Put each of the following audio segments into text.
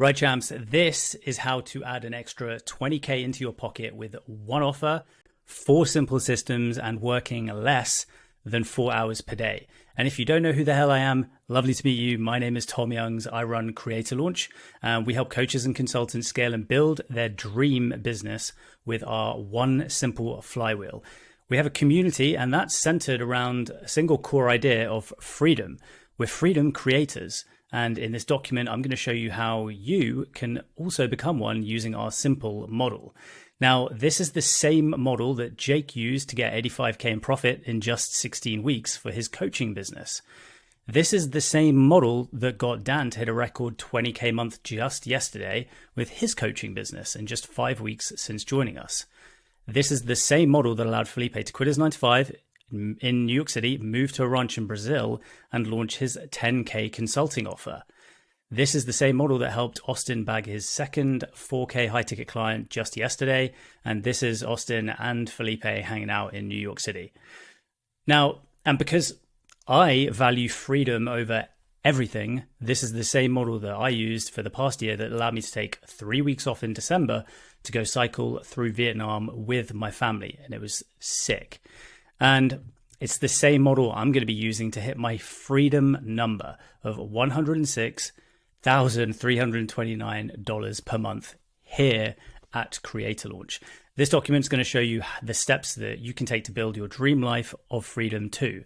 Right, champs, this is how to add an extra 20K into your pocket with one offer, 4 simple systems, and working less than 4 hours per day. And if you don't know who the hell I am, lovely to meet you. My name is Tom Youngs. I run CreatorLaunch. We help coaches and consultants scale and build their dream business with our one simple flywheel. We have a community, and that's centered around a single core idea of freedom. We're freedom creators. And in this document, I'm going to show you how you can also become one using our simple model. Now, this is the same model that Jake used to get 85K in profit in just 16 weeks for his coaching business. This is the same model that got Dan to hit a record 20K month just yesterday with his coaching business in just 5 weeks since joining us. This is the same model that allowed Felipe to quit his 9-to-5 in New York City, move to a ranch in Brazil, and launch his 10K consulting offer. This is the same model that helped Austin bag his second 4K high ticket client just yesterday. And this is Austin and Felipe hanging out in New York City. Now, and because I value freedom over everything, this is the same model that I used for the past year that allowed me to take 3 weeks off in December to go cycle through Vietnam with my family. And it was sick. And it's the same model I'm going to be using to hit my freedom number of $106,329 per month here at CreatorLaunch. This document is going to show you the steps that you can take to build your dream life of freedom too.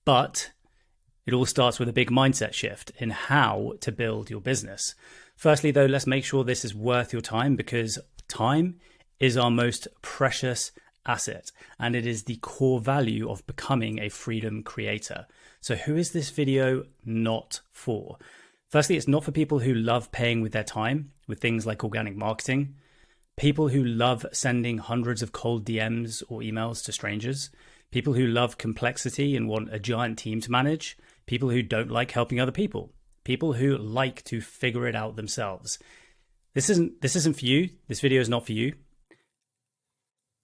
But it all starts with a big mindset shift in how to build your business. Firstly, though, let's make sure this is worth your time, because time is our most precious asset, and it is the core value of becoming a freedom creator. So who is this video not for? Firstly, it's not for people who love paying with their time with things like organic marketing, people who love sending hundreds of cold DMs or emails to strangers, people who love complexity and want a giant team to manage, people who don't like helping other people, people who like to figure it out themselves. This isn't for you. This video is not for you.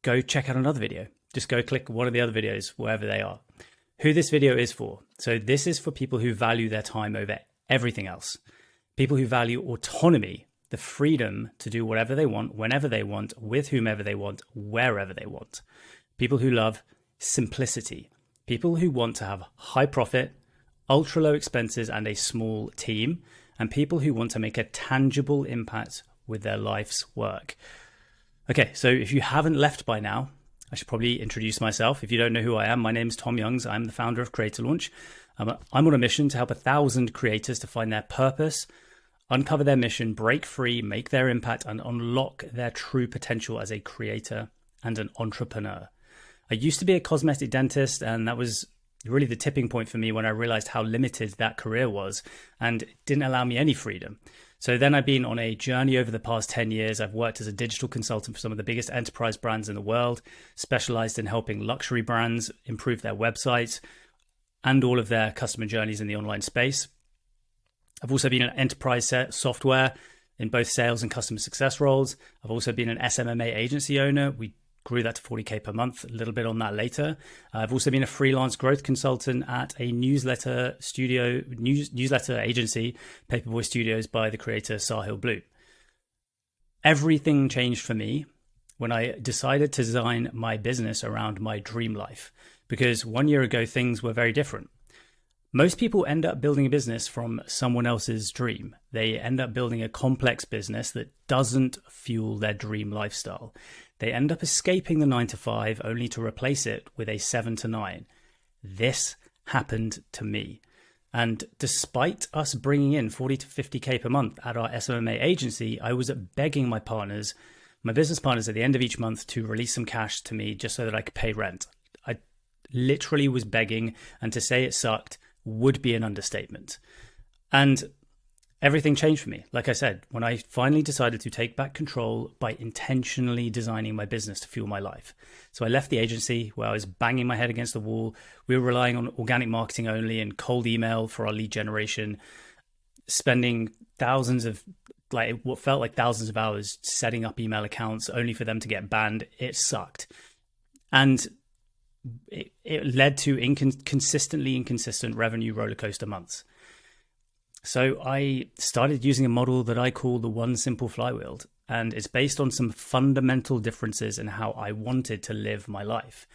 Go check out another video. Just go click one of the other videos, wherever they are. Who this video is for. So this is for people who value their time over everything else. People who value autonomy, the freedom to do whatever they want, whenever they want, with whomever they want, wherever they want. People who love simplicity. People who want to have high profit, ultra low expenses, and a small team. And people who want to make a tangible impact with their life's work. Okay, so if you haven't left by now, I should probably introduce myself. If you don't know who I am, my name is Tom Youngs. I'm the founder of CreatorLaunch. I'm on a mission to help 1,000 creators to find their purpose, uncover their mission, break free, make their impact, and unlock their true potential as a creator and an entrepreneur. I used to be a cosmetic dentist, and that was really the tipping point for me when I realized how limited that career was, and it didn't allow me any freedom. So then I've been on a journey over the past 10 years. I've worked as a digital consultant for some of the biggest enterprise brands in the world, specialized in helping luxury brands improve their websites and all of their customer journeys in the online space. I've also been an enterprise software in both sales and customer success roles. I've also been an SMMA agency owner. We grew that to 40K per month, a little bit on that later. I've also been a freelance growth consultant at a newsletter agency, Paperboy Studios, by the creator Sahil Blue. Everything changed for me when I decided to design my business around my dream life, because 1 year ago, things were very different. Most people end up building a business from someone else's dream. They end up building a complex business that doesn't fuel their dream lifestyle. They end up escaping the 9-to-5 only to replace it with a 7-to-9. This happened to me. And despite us bringing in 40 to 50K per month at our SMMA agency, I was begging my business partners at the end of each month to release some cash to me just so that I could pay rent. I literally was begging, and to say it sucked would be an understatement. And everything changed for me. Like I said, when I finally decided to take back control by intentionally designing my business to fuel my life. So I left the agency where I was banging my head against the wall. We were relying on organic marketing only and cold email for our lead generation, spending what felt like thousands of hours setting up email accounts only for them to get banned. It sucked. And it led to consistently inconsistent revenue roller coaster months. So I started using a model that I call the one simple flywheel, and it's based on some fundamental differences in how I wanted to live my life.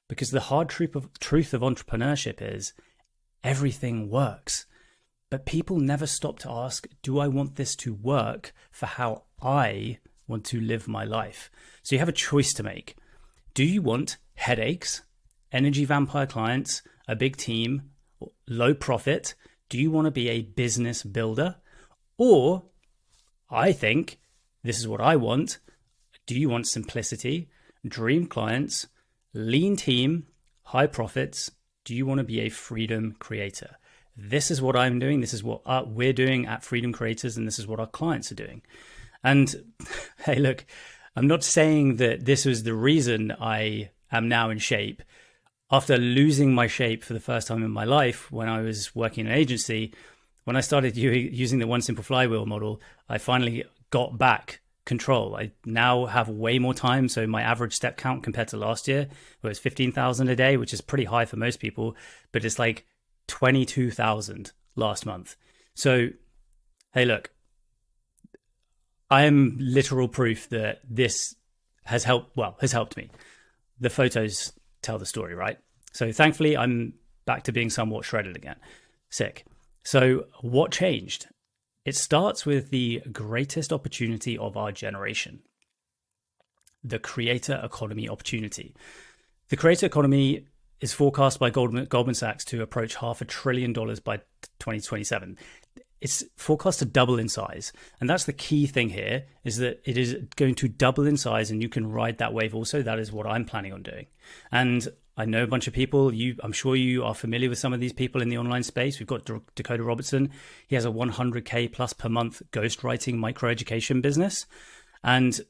Because the hard truth of entrepreneurship is everything works, but people never stop to ask, do I want this to work for how I want to live my life? So you have a choice to make. Do you want headaches, energy vampire clients, a big team, low profit? Do you want to be a business builder? Or, I think, this is what I want. Do you want simplicity, dream clients, lean team, high profits? Do you want to be a freedom creator? This is what I'm doing. This is what we're doing at Freedom Creators, and this is what our clients are doing. And hey, look, I'm not saying that this was the reason I am now in shape. After losing my shape for the first time in my life when I was working in an agency, when I started using the one simple flywheel model, I finally got back control. I now have way more time. So my average step count compared to last year was 15,000 a day, which is pretty high for most people, but it's like 22,000 last month. So, hey, look, I am literal proof that this has helped me. The photos tell the story, right? So thankfully, I'm back to being somewhat shredded again. Sick. So what changed? It starts with the greatest opportunity of our generation, the creator economy opportunity. The creator economy is forecast by Goldman Sachs to approach $500 billion by 2027. It's forecast to double in size. And that's the key thing here, is that it is going to double in size and you can ride that wave also. That is what I'm planning on doing. And I know a bunch of people, I'm sure you are familiar with some of these people in the online space. We've got Dakota Robertson. He has a 100K plus per month ghostwriting microeducation business. And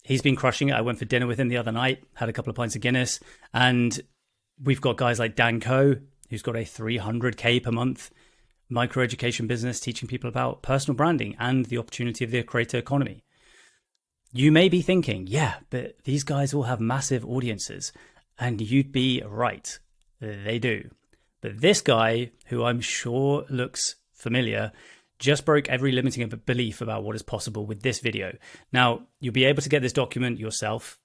he's been crushing it. I went for dinner with him the other night, had a couple of pints of Guinness. And we've got guys like Dan Coe, who's got a 300K per month microeducation business teaching people about personal branding and the opportunity of the creator economy. You may be thinking, yeah, but these guys all have massive audiences. And you'd be right. They do. But this guy, who I'm sure looks familiar, just broke every limiting belief about what is possible with this video. Now, you'll be able to get this document yourself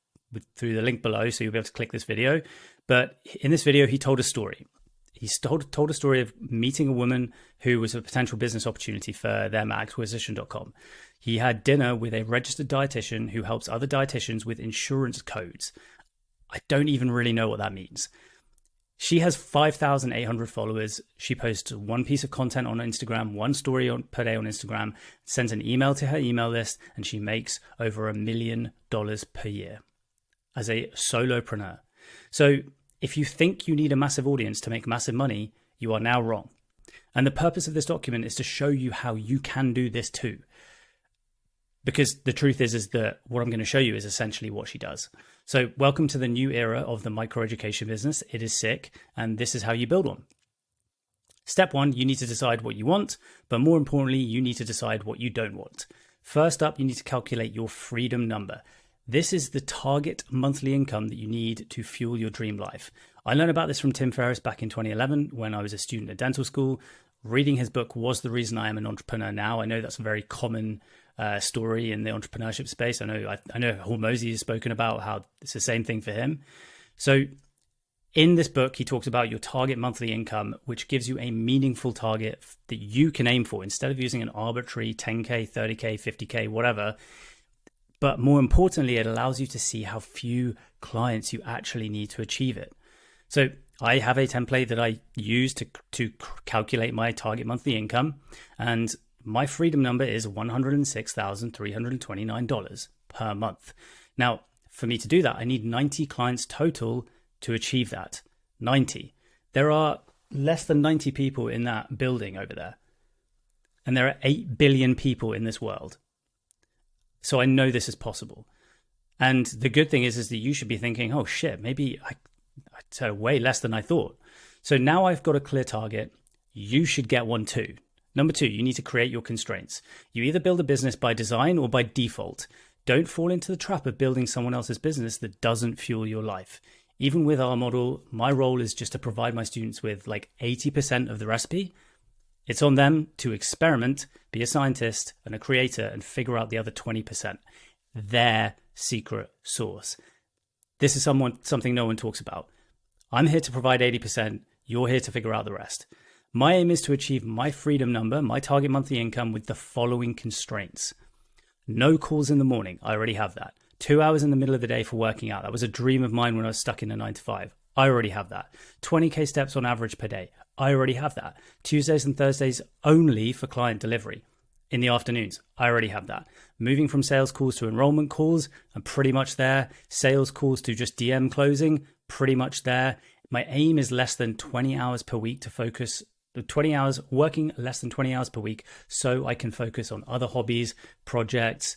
through the link below, so you'll be able to click this video. But in this video, he told a story. He told a story of meeting a woman who was a potential business opportunity for them at acquisition.com. He had dinner with a registered dietitian who helps other dietitians with insurance codes. I don't even really know what that means. She has 5,800 followers. She posts one piece of content on Instagram, one story per day on Instagram, sends an email to her email list, and she makes over $1 million per year as a solopreneur. So if you think you need a massive audience to make massive money, you are now wrong. And the purpose of this document is to show you how you can do this too. Because the truth is that what I'm going to show you is essentially what she does. So welcome to the new era of the microeducation business. It is sick, and this is how you build one. Step one, you need to decide what you want, but more importantly, you need to decide what you don't want. First up, you need to calculate your freedom number. This is the target monthly income that you need to fuel your dream life. I learned about this from Tim Ferriss back in 2011 when I was a student at dental school. Reading his book was the reason I am an entrepreneur now. I know that's a very common story in the entrepreneurship space. I know Hormozy has spoken about how it's the same thing for him. So in this book, he talks about your target monthly income, which gives you a meaningful target that you can aim for instead of using an arbitrary 10K, 30K, 50K, whatever. But more importantly, it allows you to see how few clients you actually need to achieve it. So I have a template that I use to calculate my target monthly income, and my freedom number is $106,329 per month. Now, for me to do that, I need 90 clients total to achieve that. 90. There are less than 90 people in that building over there. And there are 8 billion people in this world. So I know this is possible. And the good thing is that you should be thinking, oh shit, maybe I said way less than I thought. So now I've got a clear target. You should get one too. Number two, you need to create your constraints. You either build a business by design or by default. Don't fall into the trap of building someone else's business that doesn't fuel your life. Even with our model, my role is just to provide my students with like 80% of the recipe. It's on them to experiment, be a scientist and a creator, and figure out the other 20%, their secret sauce. This is something no one talks about. I'm here to provide 80%. You're here to figure out the rest. My aim is to achieve my freedom number, my target monthly income, with the following constraints. No calls in the morning. I already have that. 2 hours in the middle of the day for working out. That was a dream of mine when I was stuck in a 9 to 5. I already have that. 20K steps on average per day. I already have that. Tuesdays and Thursdays only for client delivery. In the afternoons, I already have that. Moving from sales calls to enrollment calls, I'm pretty much there. Sales calls to just DM closing, pretty much there. My aim is less than 20 hours per week to focus, 20 hours, working less than 20 hours per week so I can focus on other hobbies, projects,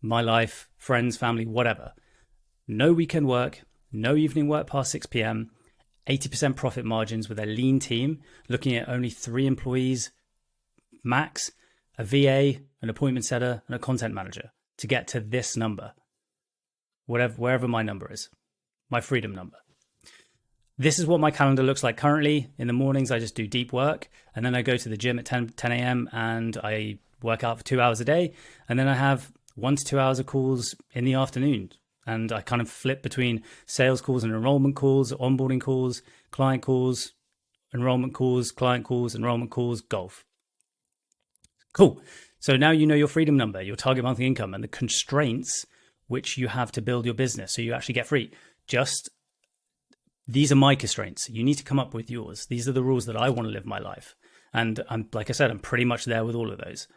my life, friends, family, whatever. No weekend work, no evening work past 6 p.m., 80% profit margins with a lean team, looking at only 3 employees max, a VA, an appointment setter, and a content manager to get to this number, wherever my number is, my freedom number. This is what my calendar looks like currently. In the mornings, I just do deep work, and then I go to the gym at 10 a.m. and I work out for 2 hours a day. And then I have 1 to 2 hours of calls in the afternoon. And I kind of flip between sales calls and enrollment calls, onboarding calls, client calls, enrollment calls, client calls, enrollment calls, golf. Cool. So now you know your freedom number, your target monthly income, and the constraints which you have to build your business so you actually get free. These are my constraints. You need to come up with yours. These are the rules that I want to live my life. And like I said, I'm pretty much there with all of those.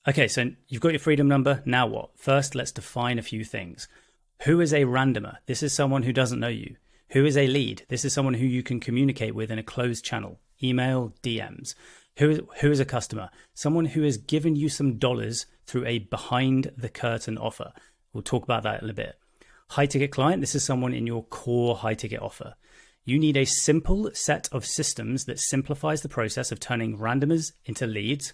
Okay, so you've got your freedom number. Now what? First, let's define a few things. Who is a randomer? This is someone who doesn't know you. Who is a lead? This is someone who you can communicate with in a closed channel, email, DMs. Who is a customer? Someone who has given you some dollars through a behind the curtain offer. We'll talk about that in a bit. High ticket client. This is someone in your core high ticket offer. You need a simple set of systems that simplifies the process of turning randomers into leads,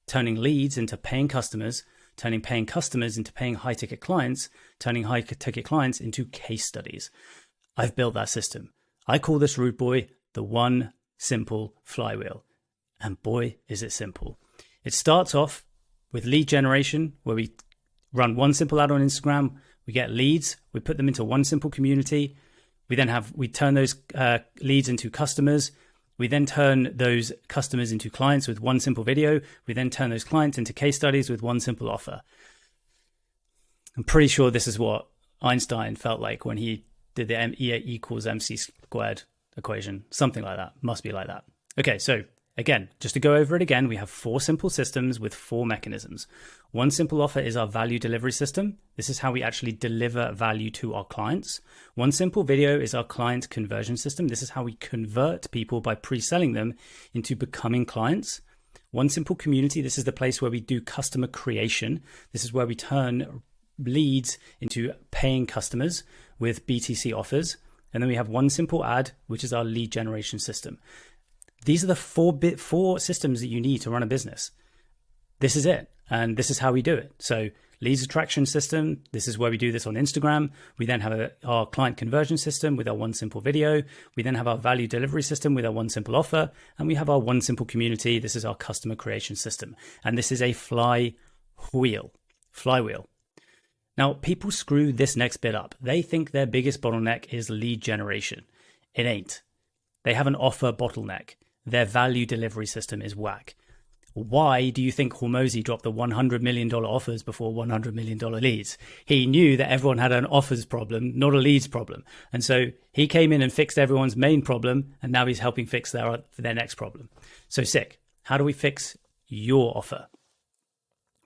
turning leads into paying customers, turning paying customers into paying high ticket clients, turning high ticket clients into case studies. I've built that system. I call this rude boy the one simple flywheel. And boy, is it simple. It starts off with lead generation, where we run one simple ad on Instagram. We get leads. We put them into one simple community. We turn those leads into customers. We then turn those customers into clients with one simple video. We then turn those clients into case studies with one simple offer. I'm pretty sure this is what Einstein felt like when he did the E equals MC squared equation. Something like that. Must be like that. Okay, so again, just to go over it again, we have 4 simple systems with 4 mechanisms. One simple offer is our value delivery system. This is how we actually deliver value to our clients. One simple video is our client conversion system. This is how we convert people by pre-selling them into becoming clients. One simple community. This is the place where we do customer creation. This is where we turn leads into paying customers with BTC offers. And then we have one simple ad, which is our lead generation system. These are the 4 systems that you need to run a business. This is it. And this is how we do it. So leads attraction system. This is where we do this on Instagram. We then have our client conversion system with our one simple video. We then have our value delivery system with our one simple offer. And we have our one simple community. This is our customer creation system. And this is a flywheel. Now, people screw this next bit up. They think their biggest bottleneck is lead generation. It ain't. They have an offer bottleneck. Their value delivery system is whack. Why do you think Hormozi dropped the $100 million offers before $100 million leads? He knew that everyone had an offers problem, not a leads problem. And so he came in and fixed everyone's main problem, and now he's helping fix their next problem. So sick. How do we fix your offer?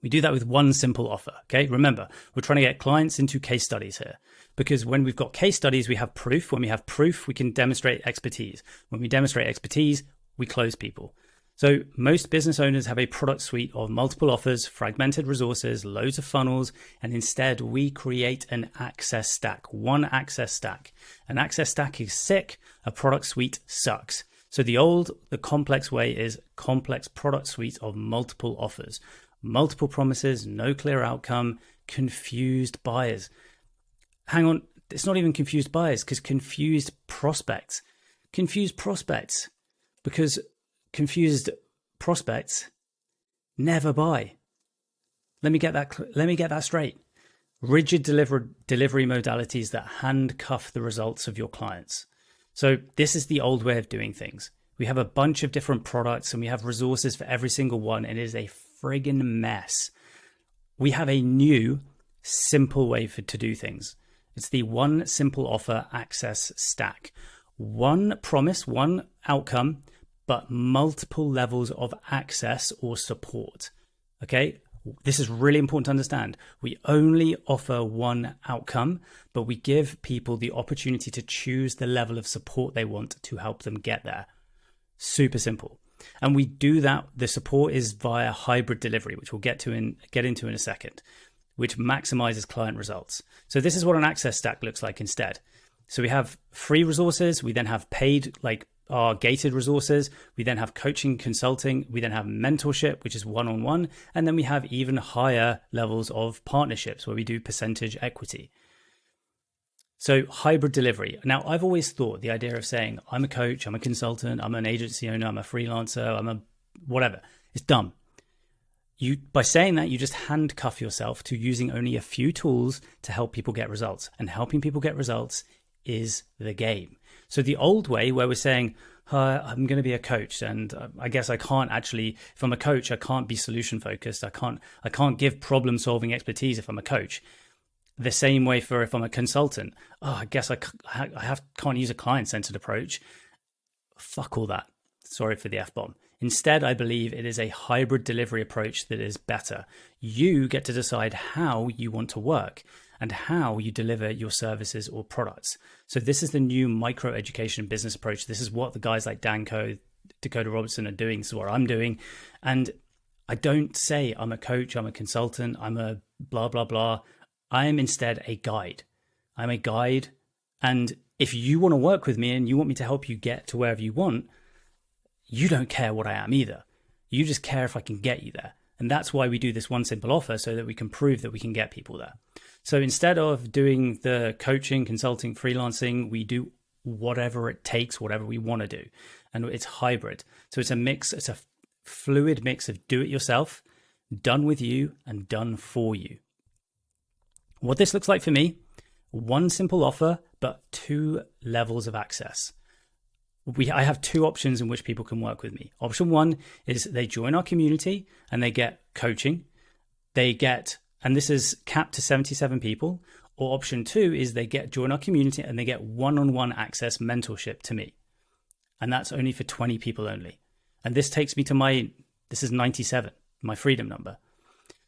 We do that with one simple offer, okay? Remember, we're trying to get clients into case studies here, because when we've got case studies, we have proof. When we have proof, we can demonstrate expertise. When we demonstrate expertise, we close people. So most business owners have a product suite of multiple offers, fragmented resources, loads of funnels, and instead we create an access stack, one access stack. An access stack is sick, a product suite sucks. So the complex way is complex product suite of multiple offers, multiple promises, no clear outcome, confused buyers. Hang on, it's not even confused buyers, because confused prospects. Because confused prospects never buy. Let me get that straight. Rigid delivery modalities that handcuff the results of your clients. So this is the old way of doing things. We have a bunch of different products and we have resources for every single one, and it is a friggin' mess. We have a new, simple way to do things. It's the one simple offer access stack. One promise, one outcome, but multiple levels of access or support. Okay? This is really important to understand. We only offer one outcome, but we give people the opportunity to choose the level of support they want to help them get there. Super simple. And we do that. The support is via hybrid delivery, which we'll get into in a second, which maximizes client results. So this is what an access stack looks like instead. So we have free resources. We then have paid, like our gated resources. We then have coaching, consulting. We then have mentorship, which is one-on-one. And then we have even higher levels of partnerships where we do percentage equity. So hybrid delivery. Now, I've always thought the idea of saying, I'm a coach, I'm a consultant, I'm an agency owner, I'm a freelancer, I'm a whatever, it's dumb. By saying that, you just handcuff yourself to using only a few tools to help people get results. And helping people get results is the game. So the old way where we're saying, I'm going to be a coach, and I guess I can't actually, if I'm a coach, I can't be solution focused. I can't give problem solving expertise if I'm a coach. The same way for if I'm a consultant. I guess I can't use a client-centered approach. Fuck all that. Sorry for the F-bomb. Instead, I believe it is a hybrid delivery approach that is better. You get to decide how you want to work and how you deliver your services or products. So this is the new micro education business approach. This is what the guys like Dan Coe, Dakota Robertson are doing. This is what I'm doing. And I don't say I'm a coach, I'm a consultant, I'm a blah, blah, blah. I am instead a guide. I'm a guide. And if you want to work with me and you want me to help you get to wherever you want, you don't care what I am either. You just care if I can get you there. And that's why we do this one simple offer, so that we can prove that we can get people there. So instead of doing the coaching, consulting, freelancing, we do whatever it takes, whatever we want to do. And it's hybrid. So it's a mix, it's a fluid mix of do it yourself, done with you, and done for you. What this looks like for me, one simple offer, but 2 levels of access. I have 2 options in which people can work with me. Option 1 is they join our community and they get coaching. And this is capped to 77 people. Or option 2 is they join our community and they get one-on-one access mentorship to me. And that's only for 20 people only. And this takes me to this is 97, my freedom number.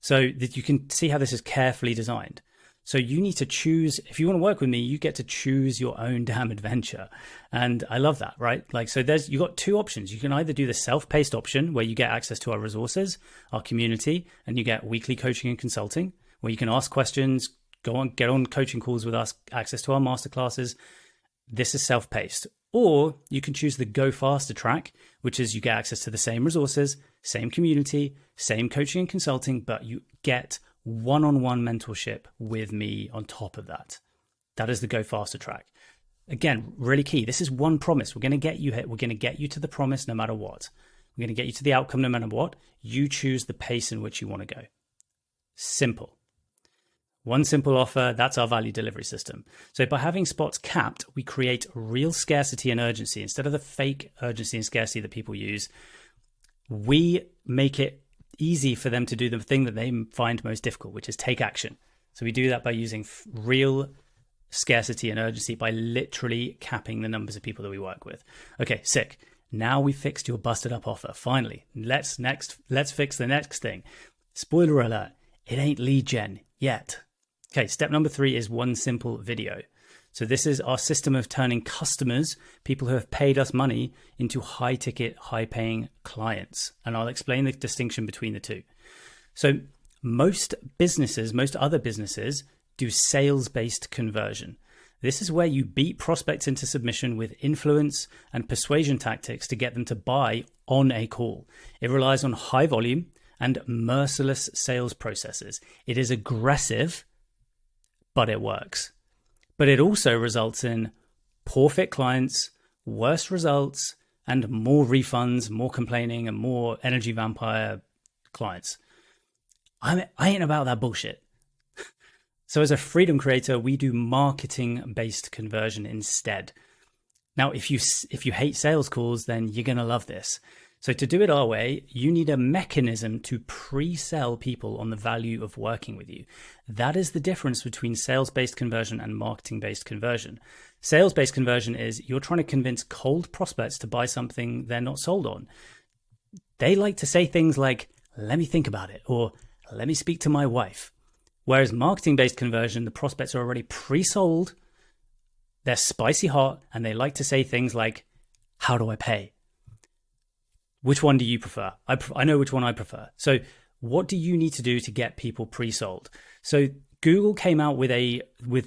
So that you can see how this is carefully designed. So you need to choose, if you want to work with me, you get to choose your own damn adventure. And I love that, right? You got 2 options. You can either do the self-paced option where you get access to our resources, our community, and you get weekly coaching and consulting where you can ask questions, get on coaching calls with us, access to our masterclasses. This is self-paced. Or you can choose the go faster track, which is you get access to the same resources, same community, same coaching and consulting, but you get one-on-one mentorship with me on top of that. That is the go faster track. Again, really key. This is one promise. We're going to get you here. We're going to get you to the promise no matter what. We're going to get you to the outcome no matter what. You choose the pace in which you want to go. Simple. One simple offer. That's our value delivery system. So by having spots capped, we create real scarcity and urgency instead of the fake urgency and scarcity that people use. We make it easy for them to do the thing that they find most difficult, which is take action. So we do that by using real scarcity and urgency by literally capping the numbers of people that we work with. Okay, sick. Now we fixed your busted up offer. Finally, let's fix the next thing. Spoiler alert, it ain't lead gen yet. Okay, step number 3 is one simple video. So this is our system of turning customers, people who have paid us money, into high ticket, high paying clients. And I'll explain the distinction between the 2. So most other businesses do sales-based conversion. This is where you beat prospects into submission with influence and persuasion tactics to get them to buy on a call. It relies on high volume and merciless sales processes. It is aggressive, but it works. But it also results in poor fit clients, worse results, and more refunds, more complaining, and more energy vampire clients. I ain't about that bullshit. So as a freedom creator, we do marketing-based conversion instead. Now, if you hate sales calls, then you're going to love this. So to do it our way, you need a mechanism to pre-sell people on the value of working with you. That is the difference between sales-based conversion and marketing-based conversion. Sales-based conversion is you're trying to convince cold prospects to buy something they're not sold on. They like to say things like, let me think about it, or let me speak to my wife. Whereas marketing-based conversion, the prospects are already pre-sold, they're spicy hot, and they like to say things like, how do I pay? Which one do you prefer? I know which one I prefer. So what do you need to do to get people pre-sold? So Google came out with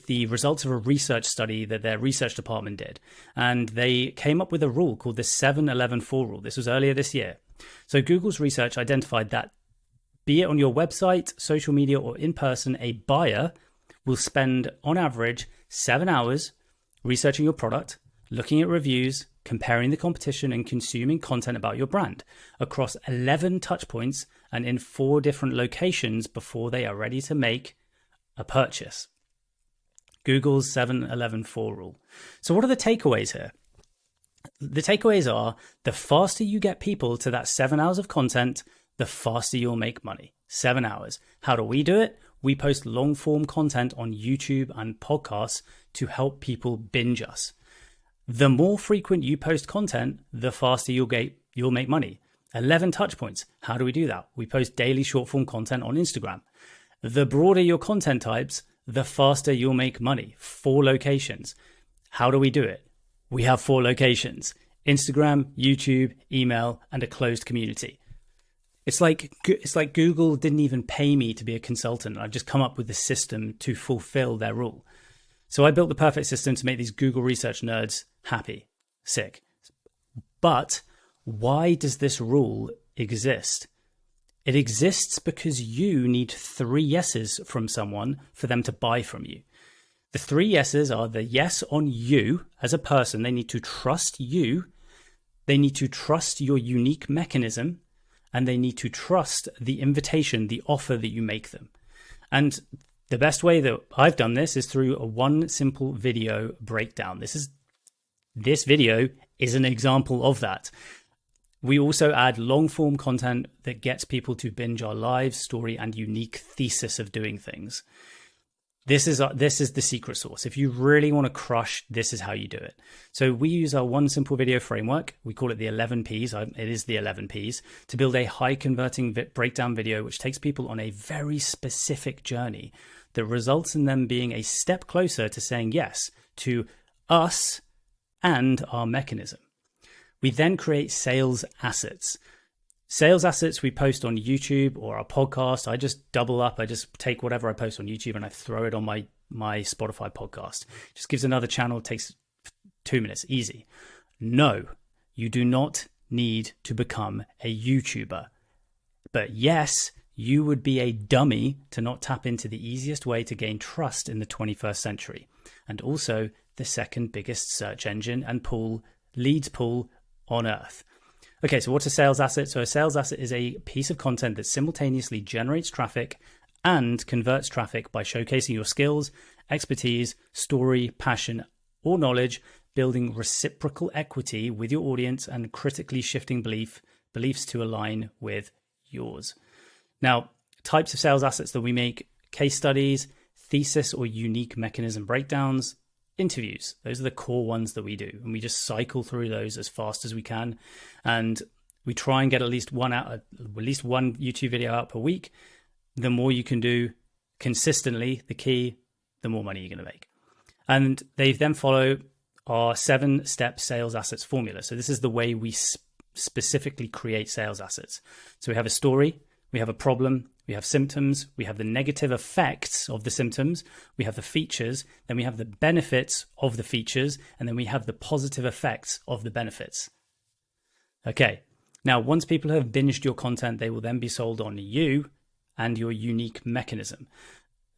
the results of a research study that their research department did. And they came up with a rule called the 7-11-4 rule. This was earlier this year. So Google's research identified that be it on your website, social media, or in person, a buyer will spend on average 7 hours researching your product, looking at reviews, comparing the competition, and consuming content about your brand across 11 touch points and in 4 different locations before they are ready to make a purchase. Google's 7-11-4 rule. So what are the takeaways here? The takeaways are the faster you get people to that 7 hours of content, the faster you'll make money. 7 hours. How do we do it? We post long form content on YouTube and podcasts to help people binge us. The more frequent you post content, the faster you'll make money. 11 touch points. How do we do that? We post daily short form content on Instagram. The broader your content types, the faster you'll make money. 4 locations. How do we do it? We have 4 locations: Instagram, YouTube, email, and a closed community. It's like Google didn't even pay me to be a consultant. I've just come up with the system to fulfill their rule. So I built the perfect system to make these Google research nerds happy. Sick. But why does this rule exist? It exists because you need 3 yeses from someone for them to buy from you. The 3 yeses are the yes on you as a person. They need to trust you. They need to trust your unique mechanism. And they need to trust the invitation, the offer that you make them. And the best way that I've done this is through a 1 simple video breakdown. This video is an example of that. We also add long form content that gets people to binge our live story and unique thesis of doing things. This is the secret sauce. If you really want to crush, this is how you do it. So we use our 1 simple video framework. We call it the 11 Ps. It is the 11 Ps to build a high converting breakdown video, which takes people on a very specific journey that results in them being a step closer to saying yes to us and our mechanism. We then create sales assets. Sales assets we post on YouTube or our podcast. I just double up. I just take whatever I post on YouTube and I throw it on my Spotify podcast. Just gives another channel. It takes 2 minutes. Easy. No, you do not need to become a YouTuber. But yes, you would be a dummy to not tap into the easiest way to gain trust in the 21st century. And also the second biggest search engine and leads pool on earth. Okay, so what's a sales asset? So a sales asset is a piece of content that simultaneously generates traffic and converts traffic by showcasing your skills, expertise, story, passion, or knowledge, building reciprocal equity with your audience and critically shifting beliefs to align with yours. Now, types of sales assets that we make: case studies, thesis or unique mechanism breakdowns, interviews. Those are the core ones that we do, and we just cycle through those as fast as we can, and we try and get at least one YouTube video out per week. The more you can do consistently, the more money you're going to make. And they then follow our 7-step sales assets formula. So this is the way we specifically create sales assets. So we have a story, we have a problem, we have symptoms, we have the negative effects of the symptoms, we have the features, then we have the benefits of the features, and then we have the positive effects of the benefits. Okay, now once people have binged your content, they will then be sold on you and your unique mechanism.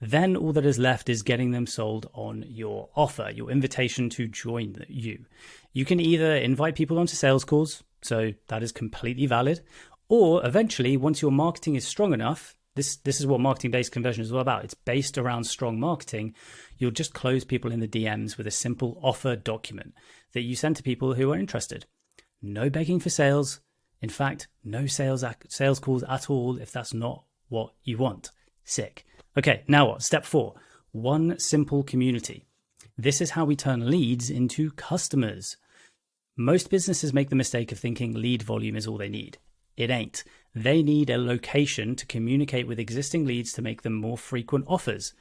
Then all that is left is getting them sold on your offer, your invitation to join you. You can either invite people onto sales calls, so that is completely valid, or eventually, once your marketing is strong enough, this is what marketing-based conversion is all about. It's based around strong marketing. You'll just close people in the DMs with a simple offer document that you send to people who are interested. No begging for sales. In fact, no sales calls at all if that's not what you want. Sick. Okay, now what? Step 4, one simple community. This is how we turn leads into customers. Most businesses make the mistake of thinking lead volume is all they need. It ain't. They need a location to communicate with existing leads to make them more frequent offers.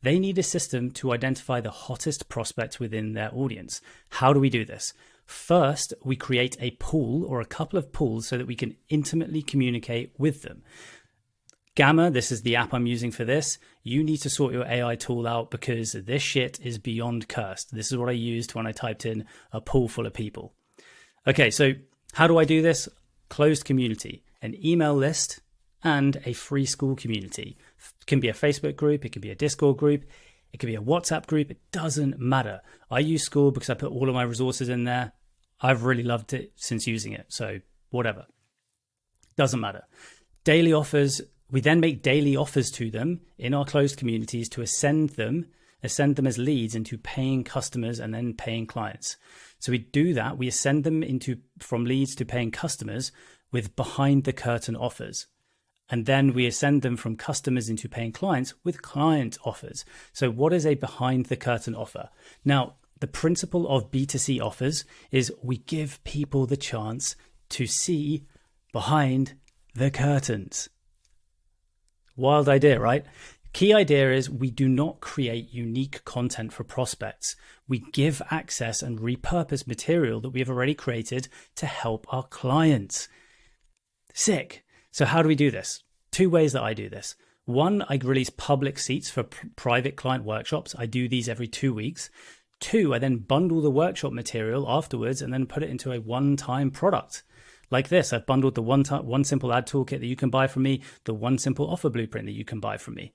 They need a system to identify the hottest prospects within their audience. How do we do this? First, we create a pool or a couple of pools so that we can intimately communicate with them. Gamma, this is the app I'm using for this. You need to sort your AI tool out because this shit is beyond cursed. This is what I used when I typed in a pool full of people. Okay, so how do I do this? Closed community, an email list, and a free Skool community. It can be a Facebook group, it can be a Discord group, it can be a WhatsApp group, it doesn't matter. I use Skool because I put all of my resources in there. I've really loved it since using it, so whatever. Doesn't matter. Daily offers, we then make daily offers to them in our closed communities to ascend them as leads into paying customers and then paying clients. So we do that. We ascend them from leads to paying customers with behind the curtain offers. And then we ascend them from customers into paying clients with client offers. So what is a behind the curtain offer? Now, the principle of B2C offers is we give people the chance to see behind the curtains. Wild idea, right? Key idea is we do not create unique content for prospects. We give access and repurpose material that we have already created to help our clients. Sick. So how do we do this? 2 ways that I do this. 1, I release public seats for private client workshops. I do these every 2 weeks. 2, I then bundle the workshop material afterwards and then put it into a one-time product. Like this, I've bundled the one simple ad toolkit that you can buy from me, the one simple offer blueprint that you can buy from me.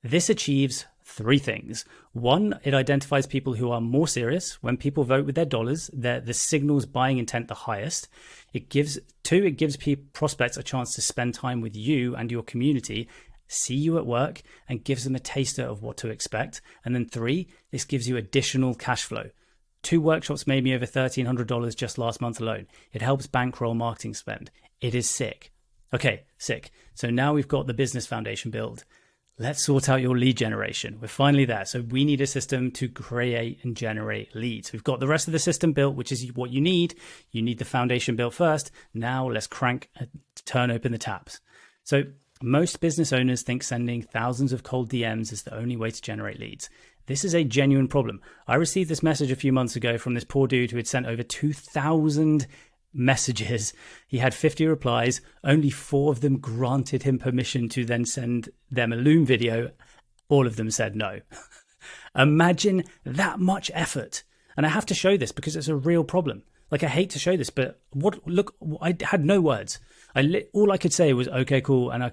This achieves 3 things. 1, it identifies people who are more serious. When people vote with their dollars, the signals buying intent the highest. 2, it gives prospects a chance to spend time with you and your community, see you at work, and gives them a taster of what to expect. And then 3, this gives you additional cash flow. 2 workshops made me over $1,300 just last month alone. It helps bankroll marketing spend. It is sick. Okay, sick. So now we've got the business foundation built. Let's sort out your lead generation. We're finally there. So we need a system to create and generate leads. We've got the rest of the system built, which is what you need. You need the foundation built first. Now let's turn open the taps. So most business owners think sending thousands of cold DMs is the only way to generate leads. This is a genuine problem. I received this message a few months ago from this poor dude who had sent over 2,000 messages. He had 50 replies. Only 4 of them granted him permission to then send them a Loom video. All of them said no. Imagine that much effort. And I have to show this because it's a real problem. Like, I hate to show this, but look, I had no words. All I could say was, okay, cool. And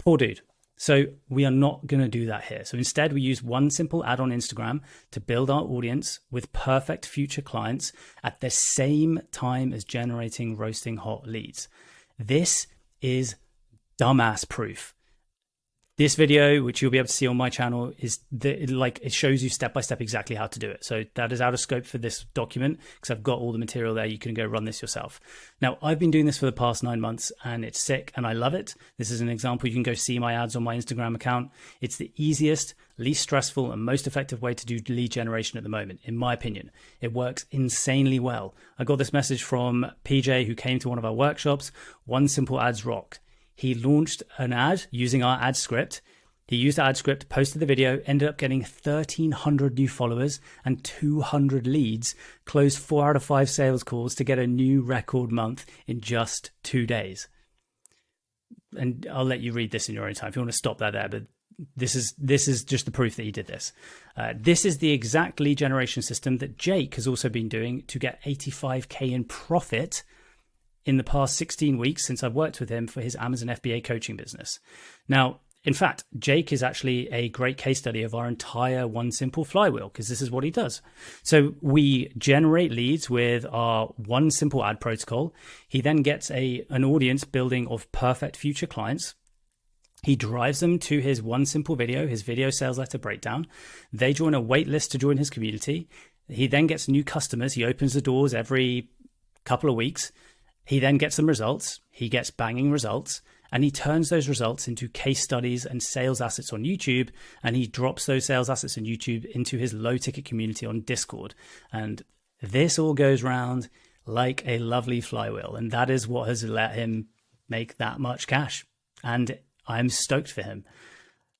poor dude. So we are not going to do that here. So instead, we use one simple ad on Instagram to build our audience with perfect future clients at the same time as generating roasting hot leads. This is dumbass proof. This video, which you'll be able to see on my channel, it shows you step by step exactly how to do it. So that is out of scope for this document because I've got all the material there. You can go run this yourself. Now, I've been doing this for the past 9 months and it's sick and I love it. This is an example. You can go see my ads on my Instagram account. It's the easiest, least stressful and most effective way to do lead generation at the moment, in my opinion. It works insanely well. I got this message from PJ who came to one of our workshops. One simple ads rock. He launched an ad using our ad script. He used the ad script, posted the video, ended up getting 1,300 new followers and 200 leads, closed 4 out of 5 sales calls to get a new record month in just 2 days. And I'll let you read this in your own time if you want to stop that there, but this is just the proof that he did this. This is the exact lead generation system that Jake has also been doing to get 85K in profit in the past 16 weeks since I've worked with him for his Amazon FBA coaching business. Now, In fact, Jake is actually a great case study of our entire One Simple flywheel, because this is what he does. So we generate leads with our One Simple ad protocol. He then gets an audience building of perfect future clients. He drives them to his One Simple video, his video sales letter breakdown. They join a wait list to join his community. He then gets new customers. He opens the doors every couple of weeks. He then gets some results. He gets banging results, and he turns those results into case studies and sales assets on YouTube. And he drops those sales assets on YouTube into his low ticket community on Discord. And this all goes round like a lovely flywheel. And that is what has let him make that much cash. And I'm stoked for him.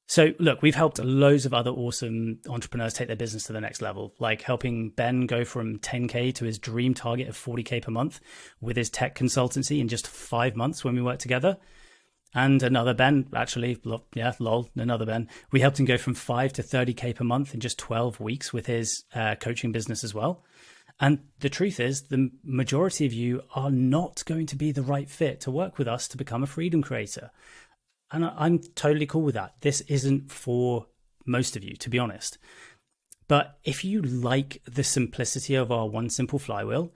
So look, we've helped loads of other awesome entrepreneurs take their business to the next level, like helping Ben go from 10K to his dream target of 40K per month with his tech consultancy in just 5 months when we worked together. And another Ben, actually, another Ben. We helped him go from 5 to 30K per month in just 12 weeks with his coaching business as well. And the truth is, the majority of you are not going to be the right fit to work with us to become a freedom creator. And I'm totally cool with that. This isn't for most of you, to be honest. But if you like the simplicity of our One Simple flywheel,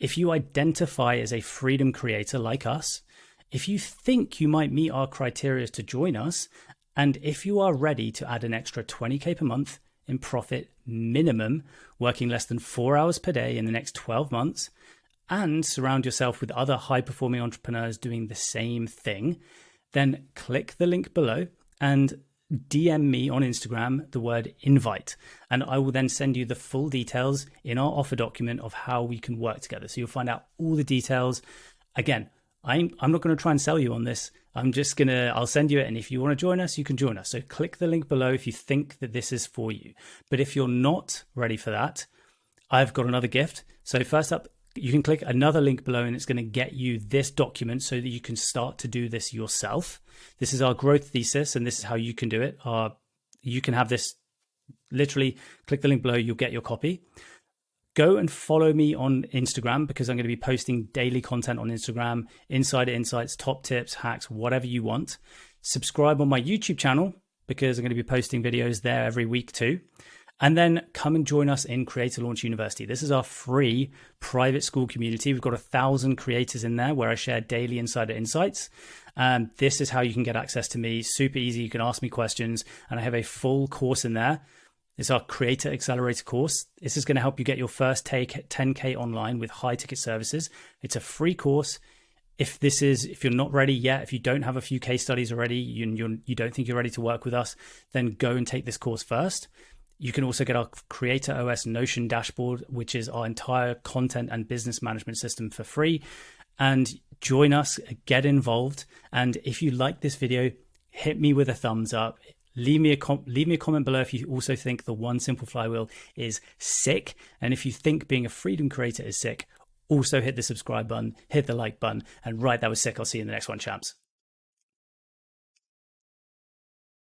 if you identify as a freedom creator like us, if you think you might meet our criteria to join us, and if you are ready to add an extra 20K per month in profit minimum, working less than 4 hours per day in the next 12 months, and surround yourself with other high-performing entrepreneurs doing the same thing, then click the link below and DM me on Instagram the word invite, and I will then send you the full details in our offer document of how we can work together. So you'll find out all the details. Again, I'm not going to try and sell you on this. I'll send you it. And if you want to join us, you can join us. So click the link below if you think that this is for you. But if you're not ready for that, I've got another gift. So first up, you can click another link below and it's going to get you this document so that you can start to do this yourself. This is our growth thesis and this is how you can do it. You can have this, literally click the link below, you'll get your copy. Go and follow me on Instagram because I'm going to be posting daily content on Instagram, insider insights, top tips, hacks, whatever you want. Subscribe on my YouTube channel because I'm going to be posting videos there every week too. And then come and join us in CreatorLaunch University. This is our free private school community. We've got 1,000 creators in there where I share daily insider insights. And this is how you can get access to me. Super easy. You can ask me questions. And I have a full course in there. It's our Creator Accelerator course. This is going to help you get your first take 10K online with high ticket services. It's a free course. If you're not ready yet, if you don't have a few case studies already, you don't think you're ready to work with us, then go and take this course first. You can also get our Creator OS Notion dashboard, which is our entire content and business management system for free. And join us, get involved. And if you like this video, hit me with a thumbs up. Leave me a comment below if you also think the One Simple flywheel is sick. And if you think being a freedom creator is sick, also hit the subscribe button, hit the like button, and right, that was sick. I'll see you in the next one, champs.